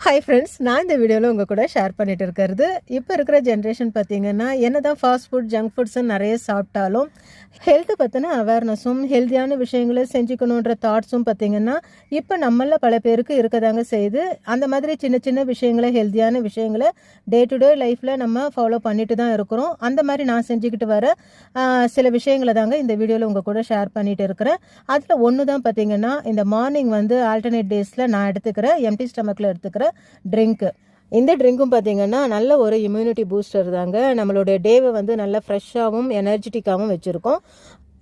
Hi friends, நான் இந்த வீடியோவில் உங்கள் கூட ஷேர் பண்ணிட்டு இருக்கிறது, இப்போ இருக்கிற ஜென்ரேஷன் பார்த்திங்கன்னா என்ன தான் ஃபாஸ்ட் ஃபுட் ஜங்க் ஃபுட்ஸும் நிறைய சாப்பிட்டாலும் ஹெல்த்தை பற்றின அவேர்னஸும் ஹெல்த்தியான விஷயங்களை செஞ்சுக்கணுன்ற தாட்ஸும் பார்த்திங்கன்னா இப்போ நம்மளில் பல பேருக்கு இருக்கதாங்க செய்யுது. அந்த மாதிரி சின்ன சின்ன விஷயங்களை, ஹெல்த்தியான விஷயங்களை டே டு டே லைஃப்பில் நம்ம ஃபாலோ பண்ணிட்டு தான் இருக்கிறோம். அந்த மாதிரி நான் செஞ்சுக்கிட்டு வர சில விஷயங்களை தாங்க இந்த வீடியோவில் உங்கள் கூட ஷேர் பண்ணிட்டு இருக்கிறேன். அதில் ஒன்று தான் பார்த்திங்கன்னா, இந்த மார்னிங் ஆல்டர்னேட் டேஸில் நான் எடுத்துக்கிறேன் எம்டி ஸ்டமக்கில் எடுத்துக்கிறேன் ட்ரிங்க்கு. இந்த ட்ரிங்க்கும் பார்த்தீங்கன்னா நல்ல ஒரு இம்யூனிட்டி பூஸ்டர் தாங்க. நம்மளோட டேவை நல்லா ஃப்ரெஷ்ஷாகவும் எனர்ஜெட்டிக்காகவும் வச்சுருக்கோம்.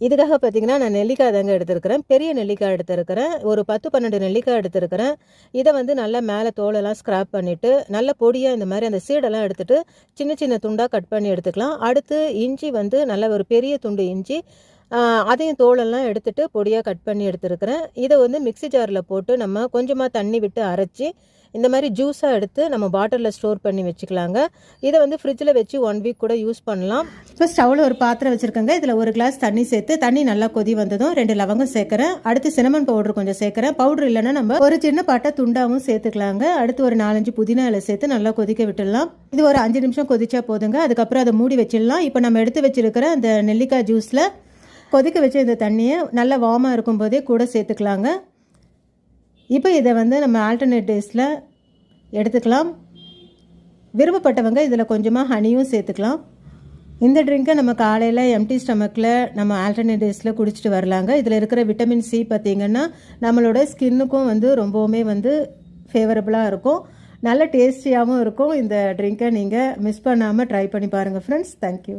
இதுக்காக பார்த்தீங்கன்னா நான் நெல்லிக்காய் தாங்க எடுத்துருக்கிறேன். பெரிய நெல்லிக்காய் எடுத்துருக்கிறேன். ஒரு 10-12 நெல்லிக்காய் எடுத்துருக்கிறேன். இதை நல்லா மேலே தோலெல்லாம் ஸ்க்ராப் பண்ணிவிட்டு நல்ல பொடியாக இந்த மாதிரி அந்த சீடெல்லாம் எடுத்துகிட்டு சின்ன சின்ன துண்டாக கட் பண்ணி எடுத்துக்கலாம். அடுத்து இஞ்சி நல்ல ஒரு பெரிய துண்டு இஞ்சி, அதையும் தோலெல்லாம் எடுத்துகிட்டு பொடியாக கட் பண்ணி எடுத்துருக்கிறேன். இதை மிக்ஸி ஜாரில் போட்டு நம்ம கொஞ்சமாக தண்ணி விட்டு அரைச்சி இந்த மாதிரி ஜூஸாக எடுத்து நம்ம பாட்டிலில் ஸ்டோர் பண்ணி வச்சுக்கலாங்க. இதை ஃப்ரிட்ஜில் வச்சு 1 வீக் கூட யூஸ் பண்ணலாம். இப்போ ஸ்டவ்வில் ஒரு பாத்திரம் வச்சுருக்கேங்க. இதில் 1 கிளாஸ் தண்ணி சேர்த்து, தண்ணி நல்லா கொதி வந்ததும் 2 லவங்கம் சேர்க்குறேன். அடுத்து சினமன் பவுடர் கொஞ்சம் சேர்க்குறேன். பவுடர் இல்லைன்னா நம்ம ஒரு சின்ன பட்டை துண்டாவும் சேர்த்துக்கலாங்க. அடுத்து ஒரு 4-5 புதினா இலை சேர்த்து நல்லா கொதிக்க விட்டுடலாம். இது ஒரு 5 நிமிஷம் கொதிச்சா போதுங்க. அதுக்கப்புறம் அதை மூடி வச்சிடலாம். இப்போ நம்ம எடுத்து வச்சிருக்கிற அந்த நெல்லிக்காய் ஜூஸில் கொதிக்க வச்ச இந்த தண்ணியை நல்லா வார்மாக இருக்கும்போதே கூட சேர்த்துக்கலாங்க. இப்போ இதை நம்ம ஆல்டர்னேட் டேஸில் எடுத்துக்கலாம். விருப்பப்பட்டவங்க இதில் கொஞ்சமாக ஹனியும் சேர்த்துக்கலாம். இந்த ட்ரிங்கை நம்ம காலையில் எம்டி ஸ்டமக்கில் நம்ம ஆல்டர்னேட் டேஸில் குடிச்சிட்டு வரலாங்க. இதில் இருக்கிற விட்டமின் சி பார்த்திங்கன்னா நம்மளோட ஸ்கின்னுக்கும் ரொம்பவுமே ஃபேவரபுளாக இருக்கும். நல்ல டேஸ்டியாகவும் இருக்கும். இந்த ட்ரிங்கை நீங்கள் மிஸ் பண்ணாமல் ட்ரை பண்ணி பாருங்கள் ஃப்ரெண்ட்ஸ். தேங்க்யூ.